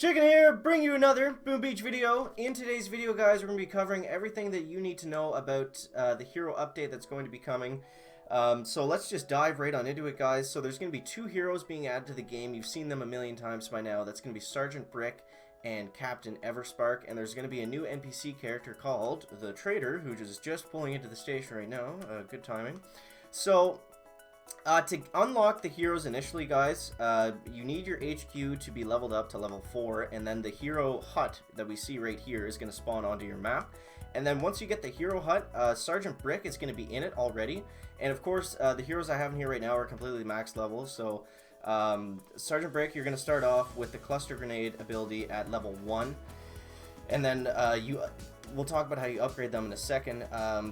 Chicken here, bring you another Boom Beach video. In today's video, guys, we're going to be covering everything that you need to know about the hero update that's going to be coming. So let's just dive right on into it, guys. So there's going to be two heroes being added to the game. You've seen them a million times by now. That's going to be Sergeant Brick and Captain Everspark. And there's going to be a new NPC character called the Trader, who is just pulling into the station right now. Good timing. So to unlock the heroes initially, guys, you need your HQ to be leveled up to level 4, and then the hero hut that we see right here is going to spawn onto your map. And then once you get the hero hut, Sergeant Brick is going to be in it already. And of course, the heroes I have in here right now are completely max level. So Sergeant Brick, you're going to start off with the Cluster Grenade ability at level 1. And then we'll talk about how you upgrade them in a second.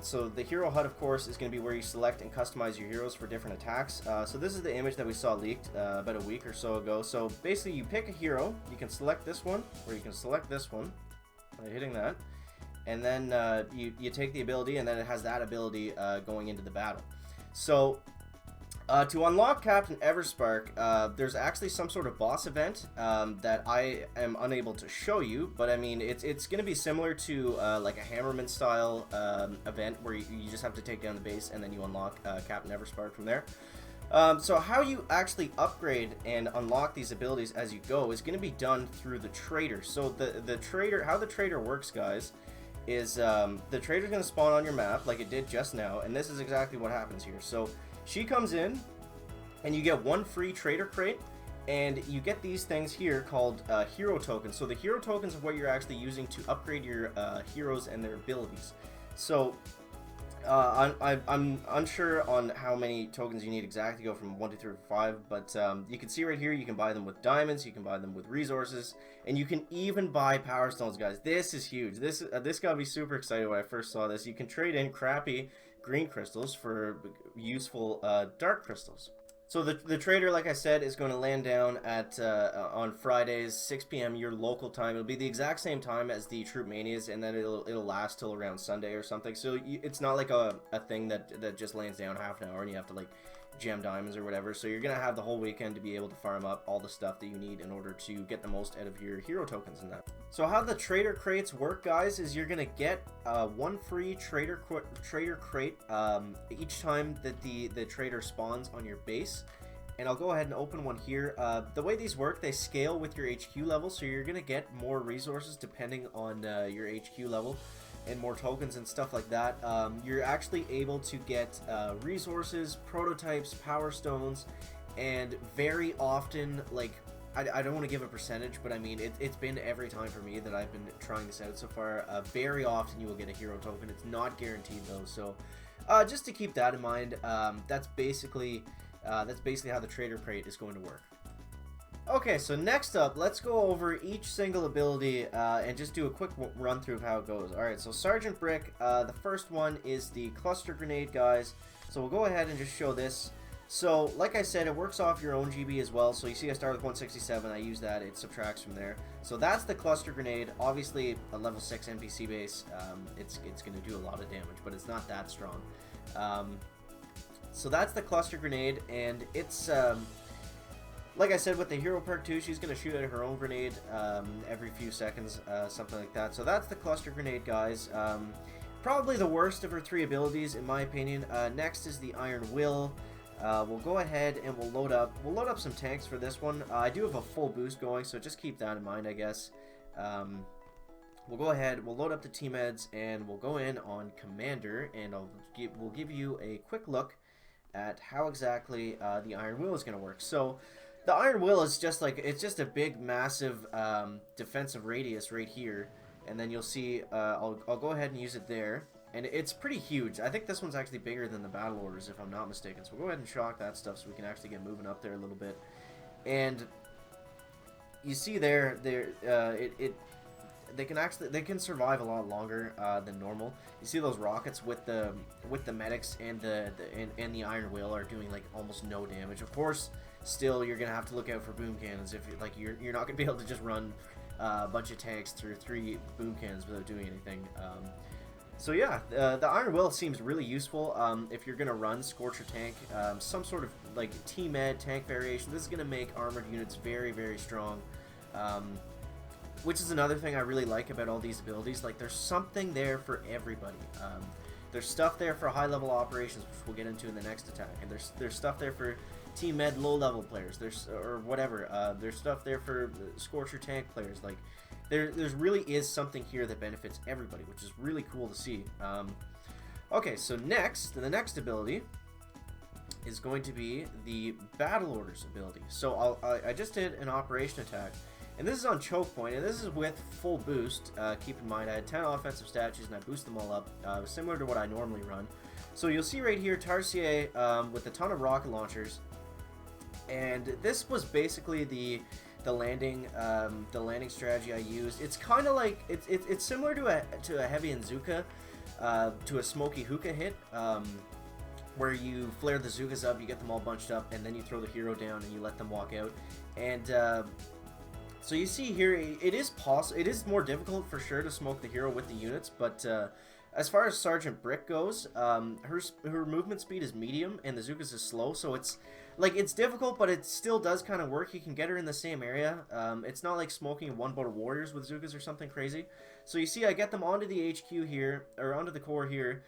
So the hero hut, of course, is going to be where you select and customize your heroes for different attacks. So this is the image that we saw leaked about a week or so ago. So basically, you pick a hero. You can select this one, or you can select this one by hitting that. And then you take the ability, and then it has that ability going into the battle. So to unlock Captain Everspark, there's actually some sort of boss event that I am unable to show you, but I mean, it's going to be similar to like a Hammerman style event where you just have to take down the base and then you unlock Captain Everspark from there. So how you actually upgrade and unlock these abilities as you go is going to be done through the Trader. So the Trader, how the Trader works, guys, is the Trader's going to spawn on your map like it did just now, and this is exactly what happens here. So she comes in, and you get one free Trader crate, and you get these things here called hero tokens. So the hero tokens are what you're actually using to upgrade your heroes and their abilities. So I'm unsure on how many tokens you need exactly to go from 1, 2, 3, 4, 5, but you can see right here you can buy them with diamonds, you can buy them with resources, and you can even buy power stones, guys. This is huge. This got me super excited when I first saw this. You can trade in crappy green crystals for useful dark crystals. So the Trader, like I said, is going to land down at on Fridays, 6 p.m. your local time. It'll be the exact same time as the Troop Manias, and then it'll last till around Sunday or something. So it's not like a thing that just lands down half an hour and you have to like gem diamonds or whatever. So you're gonna have the whole weekend to be able to farm up all the stuff that you need in order to get the most out of your hero tokens in that. So how the Trader crates work, guys, is you're gonna get one free Trader crate each time that the Trader spawns on your base. And I'll go ahead and open one here. The way these work, they scale with your HQ level, so you're gonna get more resources depending on your HQ level, and more tokens and stuff like that. You're actually able to get resources, prototypes, power stones, and very often, like, I don't want to give a percentage, but I mean, it's been every time for me that I've been trying this out so far. Very often you will get a hero token. It's not guaranteed though, so just to keep that in mind, that's basically how the Trader crate is going to work. Okay, so next up, let's go over each single ability and just do a quick run through of how it goes. Alright, so Sergeant Brick, the first one is the Cluster Grenade, guys. So we'll go ahead and just show this. So, like I said, it works off your own GB as well. So you see I start with 167, I use that, it subtracts from there. So that's the Cluster Grenade. Obviously, a level 6 NPC base, it's going to do a lot of damage, but it's not that strong. So that's the Cluster Grenade, and it's... like I said, with the hero perk too, she's going to shoot at her own grenade every few seconds, something like that. So that's the Cluster Grenade, guys. Probably the worst of her 3 abilities, in my opinion. Next is the Iron Will. We'll go ahead and we'll load up some tanks for this one. I do have a full boost going, so just keep that in mind, I guess. We'll go ahead, we'll load up the T-Meds, and we'll go in on Commander, and we'll give you a quick look at how exactly the Iron Will is going to work. So the Iron Will is just like, it's just a big massive defensive radius right here, and then you'll see I'll go ahead and use it there, and it's pretty huge. I think this one's actually bigger than the battle orders, if I'm not mistaken. So we'll go ahead and shock that stuff so we can actually get moving up there a little bit. And you see there they can survive a lot longer than normal. You see those rockets with the medics and the Iron Will are doing like almost no damage. Of course, still you're gonna have to look out for boom cannons if you're not gonna be able to just run a bunch of tanks through 3 boom cannons without doing anything. So yeah, the Iron Will seems really useful if you're gonna run Scorcher tank, some sort of like T-Med tank variation. This is gonna make armored units very, very strong. which is another thing I really like about all these abilities. Like, there's something there for everybody. There's stuff there for high-level operations, which we'll get into in the next attack, and there's stuff there for team med low-level players. Or whatever. There's stuff there for Scorcher tank players. Like, there's really is something here that benefits everybody, which is really cool to see. Okay, so the next ability is going to be the Battle Orders ability. So I just did an operation attack, and this is on choke point, and this is with full boost. Keep in mind, I had 10 offensive statues, and I boost them all up, similar to what I normally run. So you'll see right here, Tarsier with a ton of rocket launchers, and this was basically the landing strategy I used. It's kind of like it's similar to a heavy Nzuka, to a smoky hookah hit. Where you flare the Zookas up, you get them all bunched up, and then you throw the hero down and you let them walk out. And so you see here, it is more difficult for sure to smoke the hero with the units, but as far as Sergeant Brick goes, her movement speed is medium and the Zookas is slow, so it's difficult, but it still does kind of work. You can get her in the same area. It's not like smoking one boat of warriors with Zookas or something crazy. So you see, I get them onto the HQ here, or onto the core here.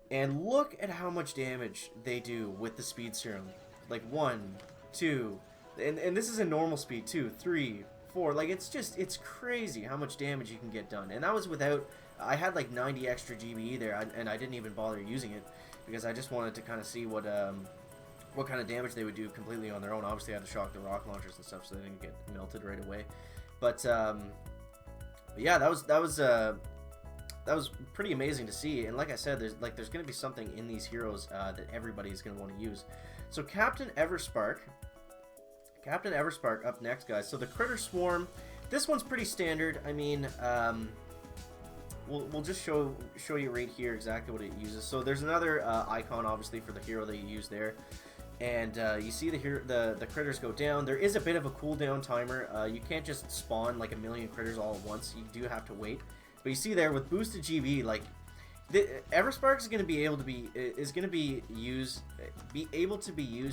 And look at how much damage they do with the speed serum. Like 1, 2, and this is a normal speed, 2, 3, 4. Like, it's crazy how much damage you can get done. And that was without, I had like 90 extra GBE there, and I didn't even bother using it because I just wanted to kind of see what kind of damage they would do completely on their own. Obviously, I had to shock the rock launchers and stuff so they didn't get melted right away. But yeah, that was pretty amazing to see, and like I said, there's going to be something in these heroes that everybody's going to want to use. So Captain Everspark up next, guys. So the Critter Swarm, this one's pretty standard. I mean, we'll just show you right here exactly what it uses. So there's another icon, obviously, for the hero that you use there, and you see the critters go down. There is a bit of a cooldown timer. You can't just spawn like a million critters all at once. You do have to wait. But you see there with boosted GB, like Everspark is going to be able to be used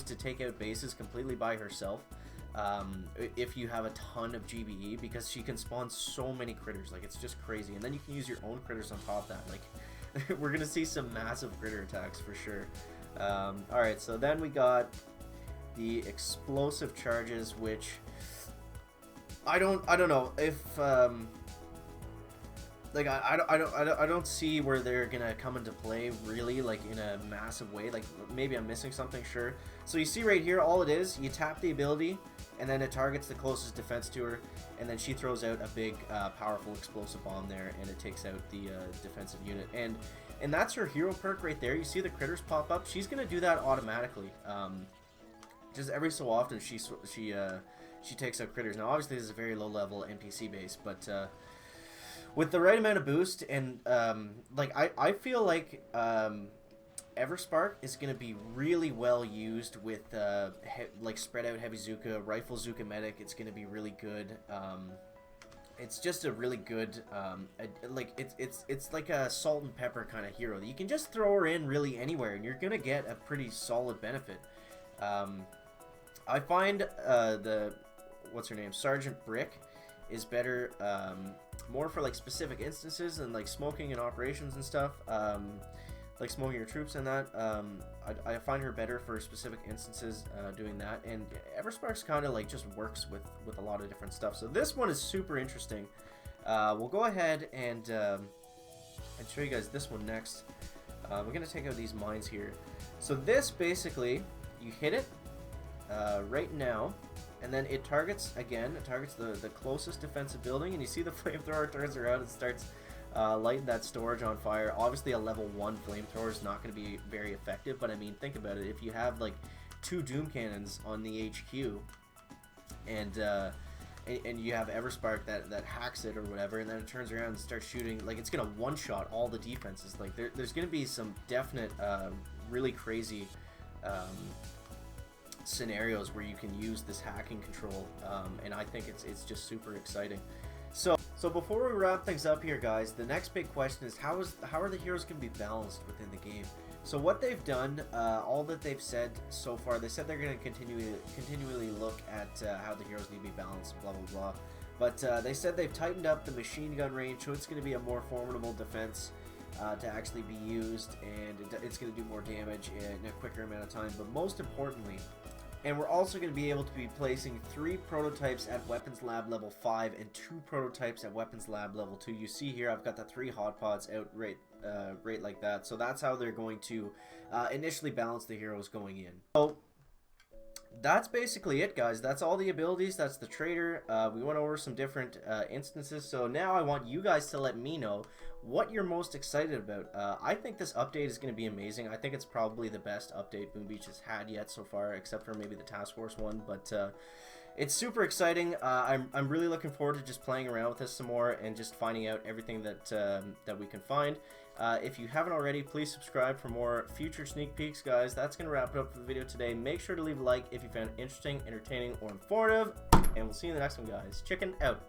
to take out bases completely by herself, if you have a ton of GBE, because she can spawn so many critters. Like, it's just crazy, and then you can use your own critters on top of that. Like, we're gonna see some massive critter attacks for sure. All right, so then we got the explosive charges, which I don't know if like I don't see where they're gonna come into play really, like in a massive way. Like, maybe I'm missing something, sure. So you see right here, all it is, you tap the ability, and then it targets the closest defense to her, and then she throws out a big, powerful explosive bomb there, and it takes out the defensive unit. And that's her hero perk right there. You see the critters pop up. She's gonna do that automatically. Just every so often, she takes out critters. Now, obviously, this is a very low level NPC base, but with the right amount of boost, and like I feel like Everspark is going to be really well used with like spread out heavy Zuka, rifle Zuka medic. It's going to be really good. It's just a really good like it's like a salt and pepper kind of hero that you can just throw her in really anywhere, and you're going to get a pretty solid benefit. I find what's her name, Sergeant Brick, is better more for like specific instances and like smoking and operations and stuff, like smoking your troops and that. I find her better for specific instances doing that, and Everspark's kind of like just works with a lot of different stuff. So this one is super interesting. We'll go ahead and show you guys this one next. We're gonna take out these mines here. So this basically, you hit it right now, and then it targets, again, it targets the closest defensive building, and you see the flamethrower turns around and starts lighting that storage on fire. Obviously, a level 1 flamethrower is not going to be very effective, but I mean, think about it. If you have like 2 doom cannons on the HQ, and you have Everspark that hacks it or whatever, and then it turns around and starts shooting, like, it's going to one-shot all the defenses. Like, there's going to be some definite, really crazy scenarios where you can use this hacking control, and I think it's just super exciting. So before we wrap things up here, guys, the next big question is how are the heroes going to be balanced within the game? So what they've done, all that they've said so far, they said they're going to continually look at how the heroes need to be balanced, blah blah But they said they've tightened up the machine gun range, so it's going to be a more formidable defense to actually be used, and it's going to do more damage in a quicker amount of time. But most importantly, and we're also going to be able to be placing 3 prototypes at Weapons Lab level 5 and 2 prototypes at Weapons Lab level 2. You see here I've got the 3 hot pots out right like that. So that's how they're going to initially balance the heroes going in. So that's basically it, guys. That's all the abilities. That's the trader. We went over some different instances. So now I want you guys to let me know what you're most excited about. I think this update is going to be amazing. I think it's probably the best update Boom Beach has had yet so far, except for maybe the Task Force one. But it's super exciting. I'm really looking forward to just playing around with this some more and just finding out everything that that we can find. If you haven't already, please subscribe for more future sneak peeks, guys. That's going to wrap it up for the video today. Make sure to leave a like if you found it interesting, entertaining, or informative. And we'll see you in the next one, guys. Chicken out.